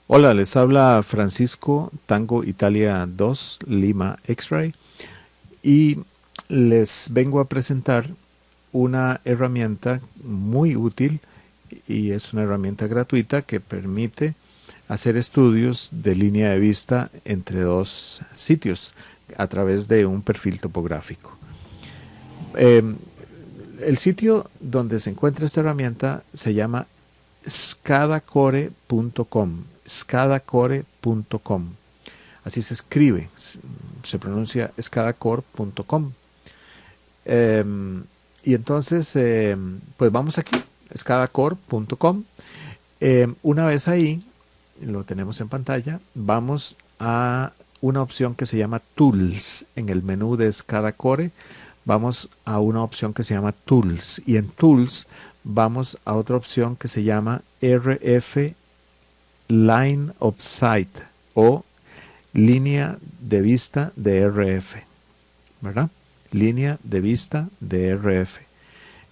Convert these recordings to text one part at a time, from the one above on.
Hola, les habla Francisco Tango Italia 2 Lima X-Ray y les vengo a presentar una herramienta muy útil y es una herramienta gratuita que permite hacer estudios de línea de vista entre dos sitios a través de un perfil topográfico. Eh, el sitio donde se encuentra esta herramienta se llama scadacore.com. Scadacore.com. Así se escribe, se pronuncia scadacore.com. Eh, y entonces, pues vamos aquí, scadacore.com. Una vez ahí, lo tenemos en pantalla, vamos a una opción que se llama Tools. En el menú de Scadacore vamos a una opción que se llama Tools y en Tools vamos a otra opción que se llama RF Line of Sight o línea de vista de RF, ¿verdad? Línea de vista de RF.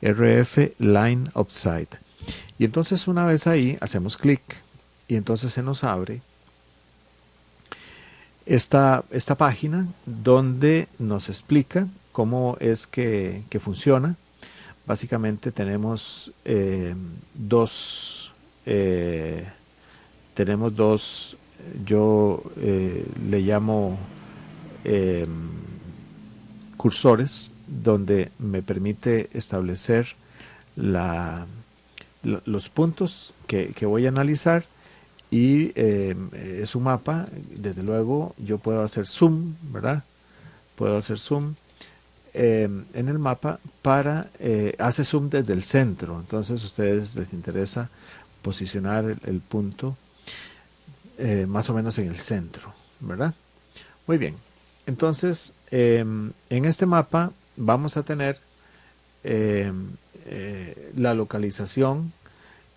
RF Line of Sight. Y entonces una vez ahí hacemos clic y entonces se nos abre esta página donde nos explica cómo es que funciona. Básicamente eh, tenemos dos, yo le llamo eh, cursores, donde me permite establecer la, los puntos que voy a analizar y es un mapa. Desde luego yo puedo hacer zoom, ¿verdad? Puedo hacer zoom en el mapa hace zoom desde el centro. Entonces a ustedes les interesa posicionar el punto más o menos en el centro, ¿verdad? Muy bien. Entonces, en este mapa vamos a tener eh, la localización,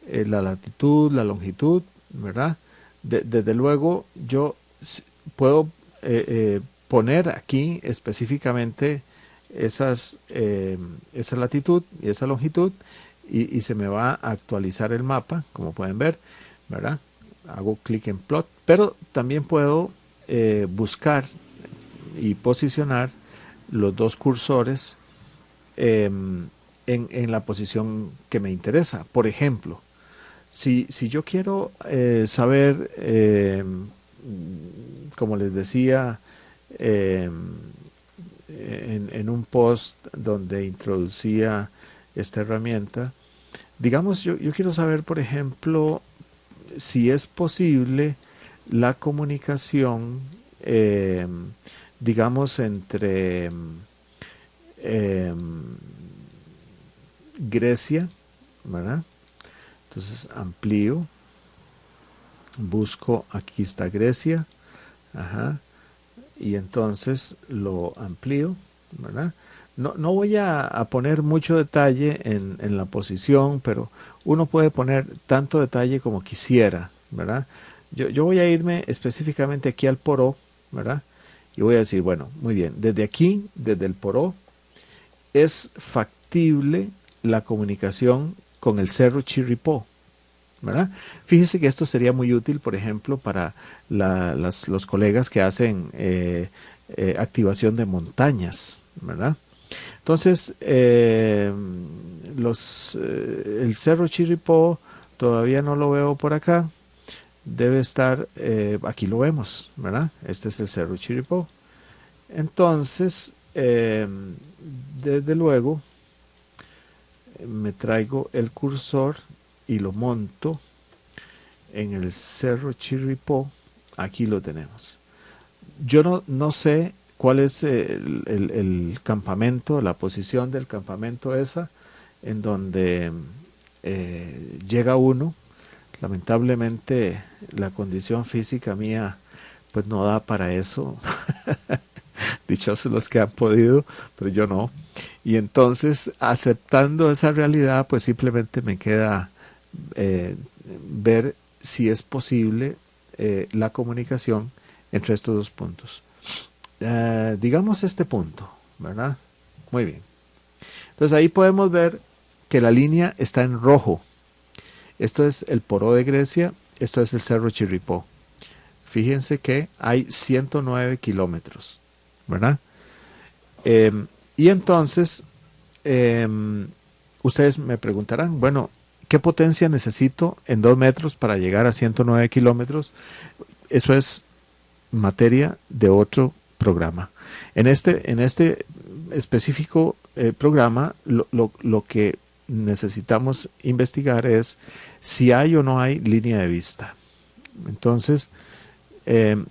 la latitud, la longitud, ¿verdad? Desde luego, yo puedo poner aquí específicamente esa latitud y esa longitud y se me va a actualizar el mapa, como pueden ver, ¿verdad? Hago clic en plot, pero también puedo buscar y posicionar los dos cursores en la posición que me interesa. Por ejemplo, si yo quiero saber, como les decía, eh, en un post donde introducía esta herramienta, digamos, yo quiero saber, por ejemplo, si es posible la comunicación, digamos, entre eh, Grecia, ¿verdad? Entonces amplío, busco, aquí está Grecia, ajá, y entonces lo amplío, ¿verdad? No voy a poner mucho detalle en la posición, pero uno puede poner tanto detalle como quisiera, ¿verdad? Yo voy a irme específicamente aquí al poró, ¿verdad? Y voy a decir, bueno, muy bien, desde aquí, desde el poró, es factible la comunicación con el cerro Chirripó, ¿verdad? Fíjese que esto sería muy útil, por ejemplo, para los colegas que hacen activación de montañas, ¿verdad? Entonces, el Cerro Chirripó todavía no lo veo por acá. Debe estar, aquí lo vemos, ¿verdad? Este es el Cerro Chirripó. Entonces, desde luego, me traigo el cursor y lo monto en el Cerro Chirripó. Aquí lo tenemos. Yo no sé cuál es el campamento, la posición del campamento esa, en donde llega uno. Lamentablemente la condición física mía pues no da para eso. Dichosos los que han podido, pero yo no. Y entonces, aceptando esa realidad, pues simplemente me queda eh, ver si es posible la comunicación entre estos dos puntos. Digamos este punto, ¿verdad? Muy bien. Entonces ahí podemos ver que la línea está en rojo. Esto es el poró de Grecia esto es el Cerro Chirripó. Fíjense que hay 109 kilómetros, ¿verdad? Y entonces, ustedes me preguntarán, bueno, ¿qué potencia necesito en 2 metros para llegar a 109 kilómetros? Eso es materia de otro programa. En este específico programa, lo que necesitamos investigar es si hay o no hay línea de vista. Entonces, eh,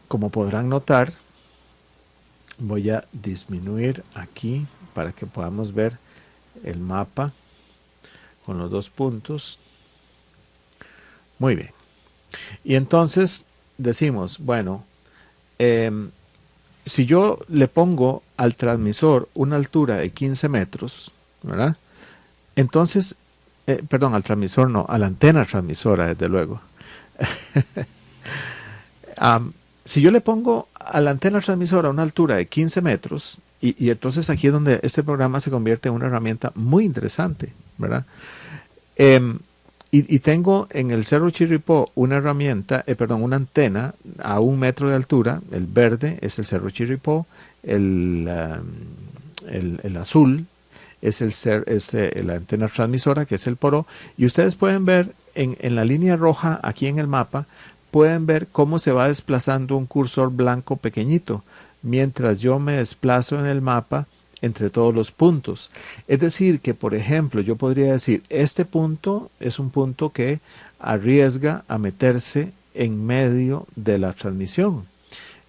como podrán notar, voy a disminuir aquí para que podamos ver el mapa con los 2 puntos. Muy bien. Y entonces decimos, bueno, si yo le pongo al transmisor una altura de 15 metros, ¿verdad? Entonces, perdón, al transmisor no, a la antena transmisora, desde luego. Si yo le pongo a la antena transmisora una altura de 15 metros, y entonces aquí es donde este programa se convierte en una herramienta muy interesante, ¿verdad? Y tengo en el Cerro Chirripó una herramienta, perdón, una antena a 1 metro de altura. El verde es el Cerro Chirripó, el azul es la antena transmisora, que es el Poró. Y ustedes pueden ver en la línea roja aquí en el mapa, pueden ver cómo se va desplazando un cursor blanco pequeñito, mientras yo me desplazo en el mapa entre todos los puntos. Es decir, que por ejemplo yo podría decir, este punto es un punto que arriesga a meterse en medio de la transmisión.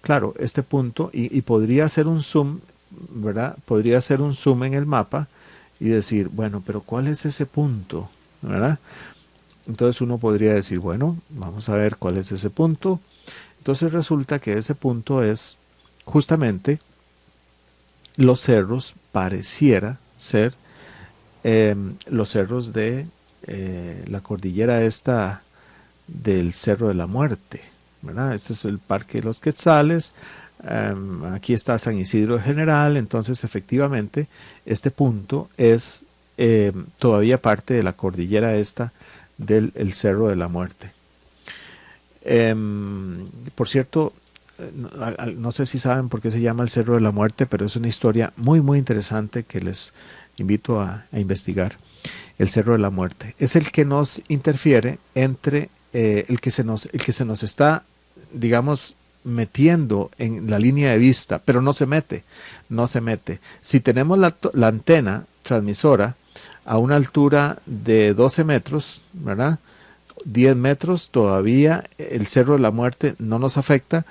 Claro, este punto, y podría hacer un zoom, ¿verdad? Podría hacer un zoom en el mapa y decir, bueno, pero ¿cuál es ese punto? ¿Verdad? Entonces uno podría decir, bueno, vamos a ver cuál es ese punto. Entonces resulta que ese punto es justamente los cerros, pareciera ser los cerros de la cordillera esta del Cerro de la Muerte, ¿verdad? Este es el Parque de los Quetzales. Aquí está San Isidro General. Entonces efectivamente este punto es todavía parte de la cordillera esta del el Cerro de la Muerte. Por cierto, no sé si saben por qué se llama el Cerro de la Muerte, pero es una historia muy muy interesante que les invito a investigar. El Cerro de la Muerte es el que nos interfiere entre el que se nos está, digamos, metiendo en la línea de vista, pero no se mete, no se mete. Si tenemos la antena transmisora a una altura de 12 metros, ¿verdad? 10 metros, todavía el Cerro de la Muerte no nos afecta,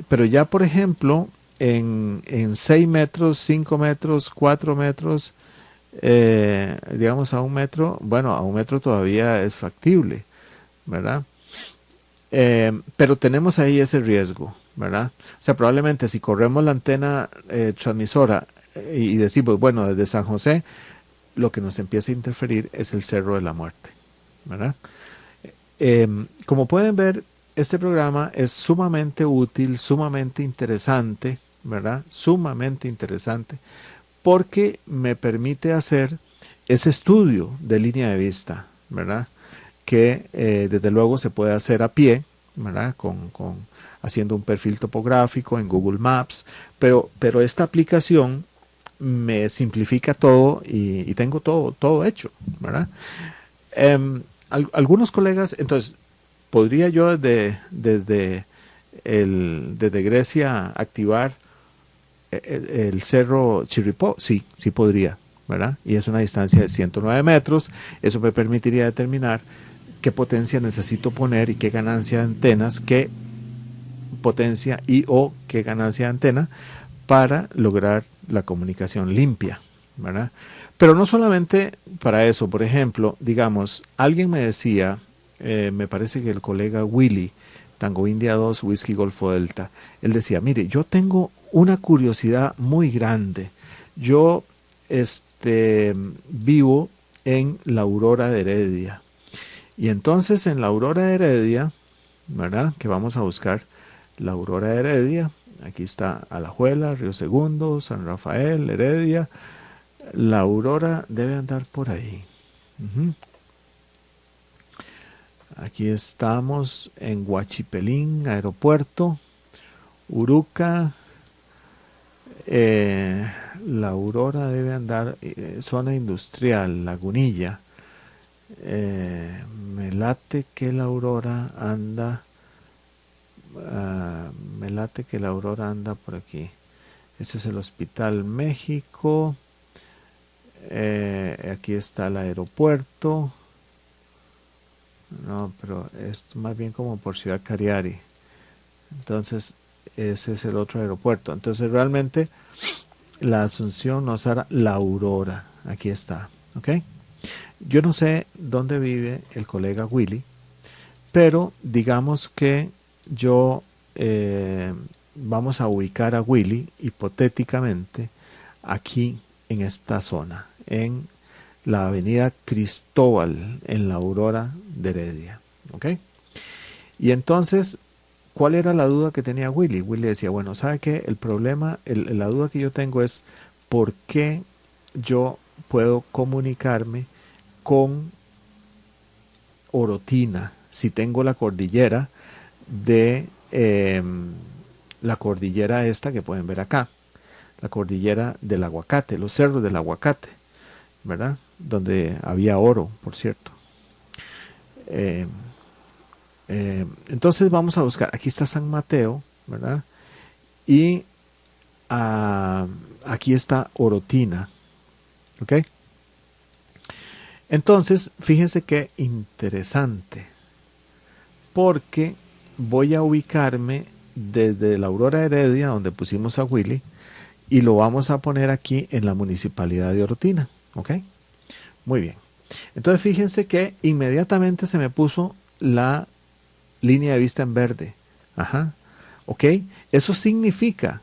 pero ya por ejemplo en 6 metros, 5 metros, 4 metros, digamos a 1 metro, bueno, a 1 metro todavía es factible, ¿verdad? Pero tenemos ahí ese riesgo, ¿verdad? O sea, probablemente si corremos la antena transmisora y decimos, bueno, desde San José, lo que nos empieza a interferir es el Cerro de la Muerte, ¿verdad? Como pueden ver, este programa es sumamente útil, sumamente interesante, ¿verdad? Sumamente interesante, porque me permite hacer ese estudio de línea de vista, ¿verdad? Que desde luego se puede hacer a pie, ¿verdad? Haciendo un perfil topográfico en Google Maps, pero esta aplicación me simplifica todo y tengo todo hecho, ¿verdad? Algunos colegas, entonces, ¿podría yo desde Grecia activar el cerro Chirripó? Sí, sí podría, ¿verdad? Y es una distancia de 109 metros. Eso me permitiría determinar qué potencia necesito poner y qué ganancia de antenas, qué potencia y o qué ganancia de antena para lograr la comunicación limpia, ¿verdad? Pero no solamente para eso. Por ejemplo, digamos, alguien me decía, me parece que el colega Willy, Tango India 2, Whisky Golfo Delta, él decía, mire, yo tengo una curiosidad muy grande. Yo vivo en la Aurora de Heredia. Y entonces en la Aurora de Heredia, ¿verdad? Que vamos a buscar la Aurora de Heredia. Aquí está Alajuela, Río Segundo, San Rafael, Heredia. La Aurora debe andar por ahí. Aquí estamos en Huachipelín, aeropuerto, Uruca. La Aurora debe andar, zona industrial, Lagunilla. Me late que la Aurora anda, me late que la Aurora anda por aquí. Este es el Hospital México. Aquí está el aeropuerto. No, pero es más bien como por Ciudad Cariari. Entonces, ese es el otro aeropuerto. Entonces, realmente, la Asunción nos hará la Aurora. Aquí está. ¿Ok? Yo no sé dónde vive el colega Willy, pero digamos que yo vamos a ubicar a Willy hipotéticamente aquí en esta zona, en la avenida Cristóbal, en la Aurora de Heredia. ¿Ok? Y entonces, ¿cuál era la duda que tenía Willy? Willy decía, bueno, ¿sabe qué? El problema, la duda que yo tengo es por qué yo puedo comunicarme con Orotina si tengo la cordillera de la cordillera esta que pueden ver acá, la cordillera del aguacate, los cerros del aguacate, ¿verdad? Donde había oro, por cierto. Eh, entonces vamos a buscar, aquí está San Mateo, ¿verdad? Y aquí está Orotina, ¿ok? Entonces, fíjense qué interesante, porque voy a ubicarme desde la Aurora Heredia, donde pusimos a Willy, y lo vamos a poner aquí en la municipalidad de Orotina, ¿ok? Muy bien. Entonces, fíjense que inmediatamente se me puso la línea de vista en verde. Ajá. ¿Ok? Eso significa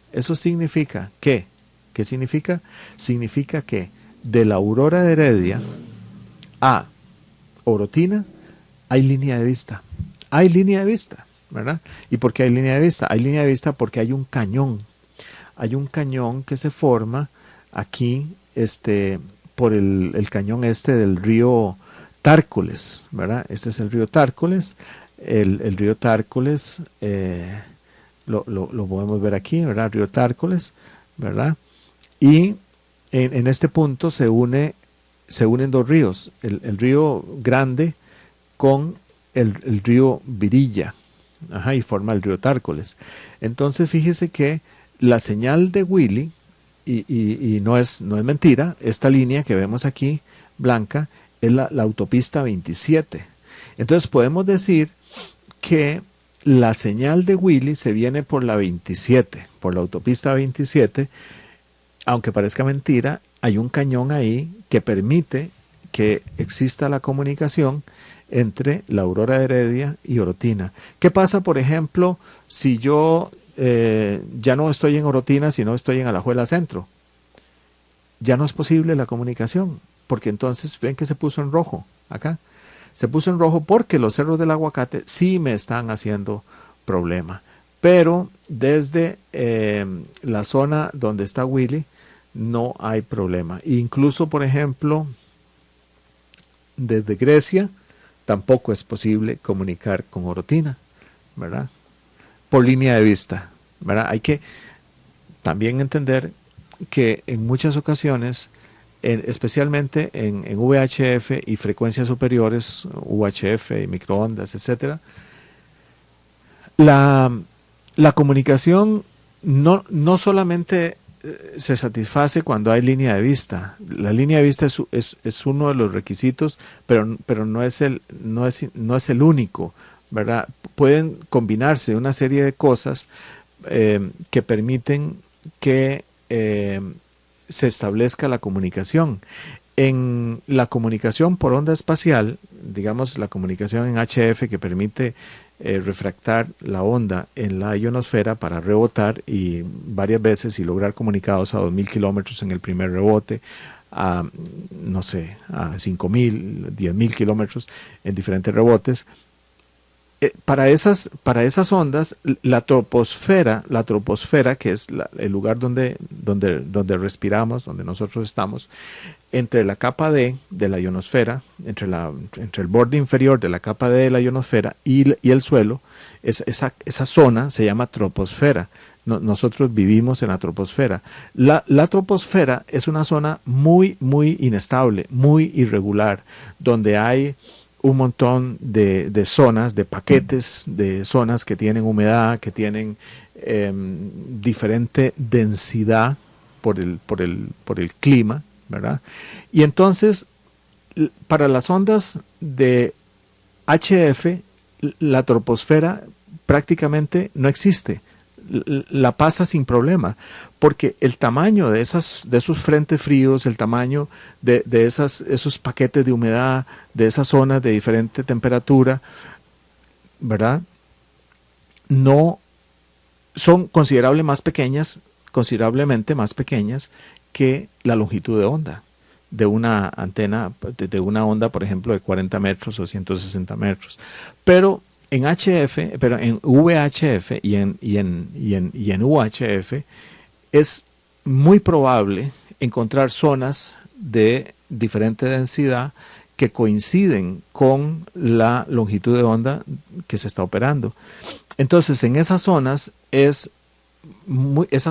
que, ¿qué significa? Significa que de la Aurora de Heredia a Orotina hay línea de vista. Hay línea de vista, ¿verdad? ¿Y por qué hay línea de vista? Hay línea de vista porque hay un cañón. Hay un cañón que se forma aquí, por el cañón del río Tárcoles, ¿verdad? Este es el río Tárcoles. El río Tárcoles, lo podemos ver aquí, ¿verdad? Río Tárcoles, ¿verdad? Y en este punto se unen dos ríos, el río Grande con el río Virilla, ajá, y forma el río Tárcoles. Entonces fíjese que la señal de Willy, y no es mentira, esta línea que vemos aquí, blanca, es la autopista 27. Entonces podemos decir que la señal de Willy se viene por la 27, por la autopista 27, aunque parezca mentira, hay un cañón ahí que permite que exista la comunicación entre la Aurora de Heredia y Orotina. ¿Qué pasa, por ejemplo, si yo ya no estoy en Orotina, sino estoy en Alajuela Centro? Ya no es posible la comunicación, porque entonces ven que se puso en rojo acá. Se puso en rojo porque los cerros del aguacate sí me están haciendo problema. Pero desde la zona donde está Willy no hay problema. Incluso, por ejemplo, desde Grecia tampoco es posible comunicar con Orotina, ¿verdad? Por línea de vista, ¿verdad? Hay que también entender que en muchas ocasiones, especialmente en VHF y frecuencias superiores, UHF y microondas, etcétera, la comunicación no solamente se satisface cuando hay línea de vista. La línea de vista es uno de los requisitos, pero no es el único, ¿verdad? Pueden combinarse una serie de cosas que permiten que se establezca la comunicación. En la comunicación por onda espacial, digamos la comunicación en HF que permite refractar la onda en la ionosfera para rebotar y varias veces y lograr comunicados a 2000 kilómetros en el primer rebote, a no sé, a 5000, 10.000 kilómetros en diferentes rebotes. para esas ondas, la troposfera, que es el lugar donde respiramos, donde nosotros estamos, entre la capa D de la ionosfera, entre el borde inferior de la capa D de la ionosfera y el suelo, esa zona se llama troposfera. Nosotros vivimos en la troposfera. La troposfera es una zona muy, muy inestable, muy irregular, donde hay un montón de zonas, de paquetes, de zonas que tienen humedad, que tienen diferente densidad por el clima, ¿verdad? Y entonces, para las ondas de HF, la troposfera prácticamente no existe. La pasa sin problema, porque el tamaño de esos frentes fríos, el tamaño de esos paquetes de humedad, de esas zonas de diferente temperatura, ¿verdad? No son considerablemente más pequeñas que la longitud de onda de una antena, de una onda, por ejemplo, de 40 metros o 160 metros. Pero en VHF y en UHF es muy probable encontrar zonas de diferente densidad que coinciden con la longitud de onda que se está operando. Entonces, en esas zonas esas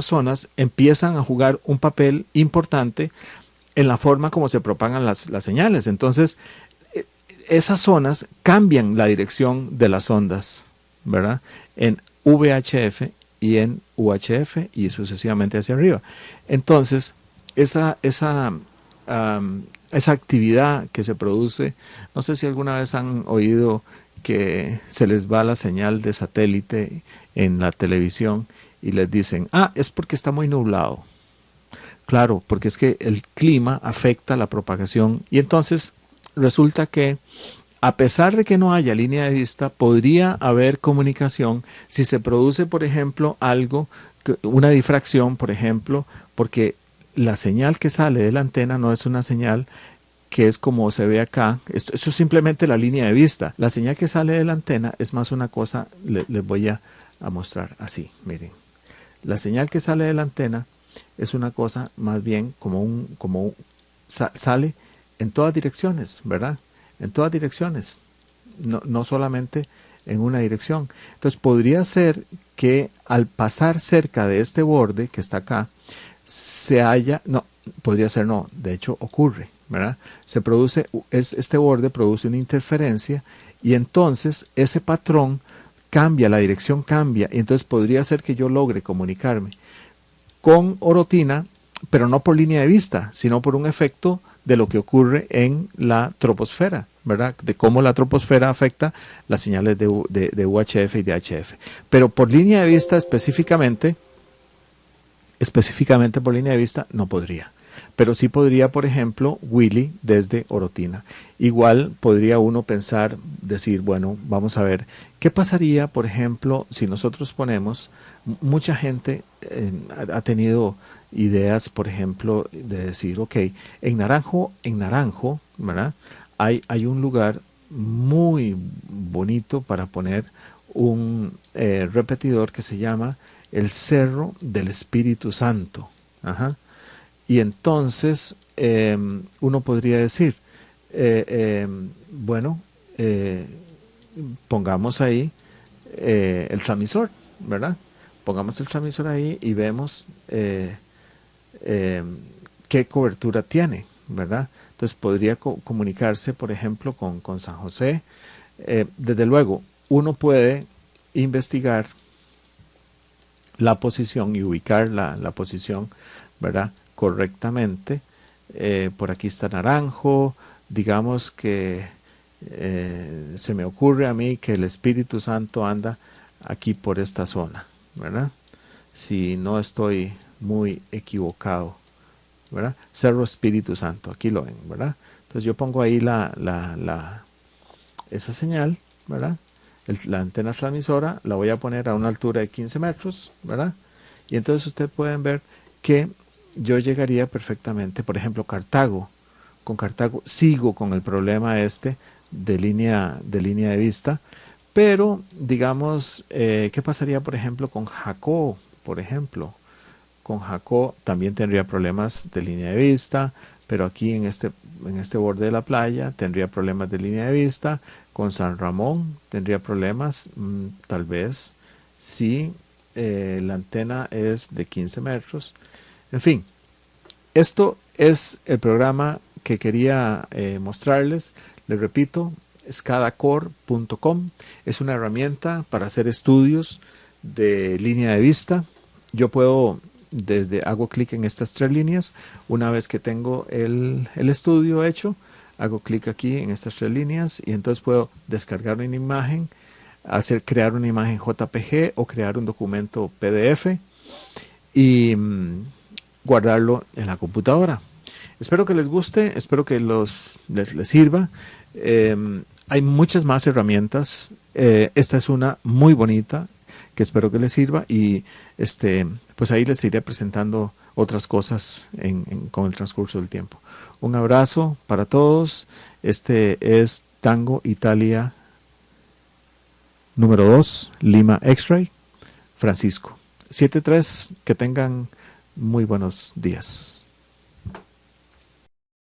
zonas empiezan a jugar un papel importante en la forma como se propagan las señales. Entonces, esas zonas cambian la dirección de las ondas, ¿verdad? En VHF y en UHF y sucesivamente hacia arriba. Entonces, esa actividad que se produce, no sé si alguna vez han oído que se les va la señal de satélite en la televisión y les dicen, es porque está muy nublado. Claro, porque es que el clima afecta la propagación y entonces resulta que a pesar de que no haya línea de vista, podría haber comunicación si se produce, por ejemplo, una difracción, por ejemplo, porque la señal que sale de la antena no es una señal que es como se ve acá. Eso es simplemente la línea de vista. La señal que sale de la antena es más una cosa, les voy a mostrar así, miren. La señal que sale de la antena es una cosa más bien sale en todas direcciones, ¿verdad? En todas direcciones, no solamente en una dirección. Entonces podría ser que al pasar cerca de este borde que está acá, podría ser no, de hecho ocurre, ¿verdad? Este borde produce una interferencia y entonces ese patrón cambia, la dirección cambia, y entonces podría ser que yo logre comunicarme con orotina, pero no por línea de vista, sino por un efecto de lo que ocurre en la troposfera, ¿verdad? De cómo la troposfera afecta las señales de UHF y de HF. Pero por línea de vista específicamente por línea de vista no podría. Pero sí podría, por ejemplo, Willy desde orotina. Igual podría uno decir, bueno, vamos a ver, ¿qué pasaría, por ejemplo, si nosotros ponemos, mucha gente ha tenido ideas, por ejemplo, de decir, ok, en Naranjo, ¿verdad? Hay un lugar muy bonito para poner un repetidor que se llama el Cerro del Espíritu Santo. Ajá. Y entonces uno podría decir, bueno, pongamos ahí el transmisor, ¿verdad? Pongamos el transmisor ahí y vemos qué cobertura tiene, ¿verdad? Entonces podría comunicarse, por ejemplo, con San José. Desde luego, uno puede investigar la posición y ubicar la posición, ¿verdad? Correctamente. Por aquí está Naranjo. Digamos que se me ocurre a mí que el Espíritu Santo anda aquí por esta zona, ¿verdad? Si no estoy muy equivocado, ¿verdad? Cerro Espíritu Santo, aquí lo ven, ¿verdad? Entonces yo pongo ahí esa señal, ¿verdad? La antena transmisora la voy a poner a una altura de 15 metros, ¿verdad? Y entonces ustedes pueden ver que yo llegaría perfectamente, por ejemplo, Cartago. Con Cartago sigo con el problema de línea de vista, Pero, digamos, ¿qué pasaría, por ejemplo, con Jaco? Por ejemplo, con Jaco también tendría problemas de línea de vista, pero aquí en este borde de la playa tendría problemas de línea de vista. Con San Ramón tendría problemas, tal vez, si la antena es de 15 metros. En fin, esto es el programa que quería mostrarles. Les repito, scadacore.com es una herramienta para hacer estudios de línea de vista. Yo puedo, hago clic en estas tres líneas. Una vez que tengo el estudio hecho, hago clic aquí en estas tres líneas y entonces puedo descargar una imagen, crear una imagen JPG o crear un documento PDF y guardarlo en la computadora. Espero que les guste, espero que les sirva. Hay muchas más herramientas. Esta es una muy bonita que espero que les sirva y pues ahí les iré presentando otras cosas con el transcurso del tiempo. Un abrazo para todos. Este es Tango Italia número 2, Lima X-Ray, Francisco. 7-3, que tengan muy buenos días.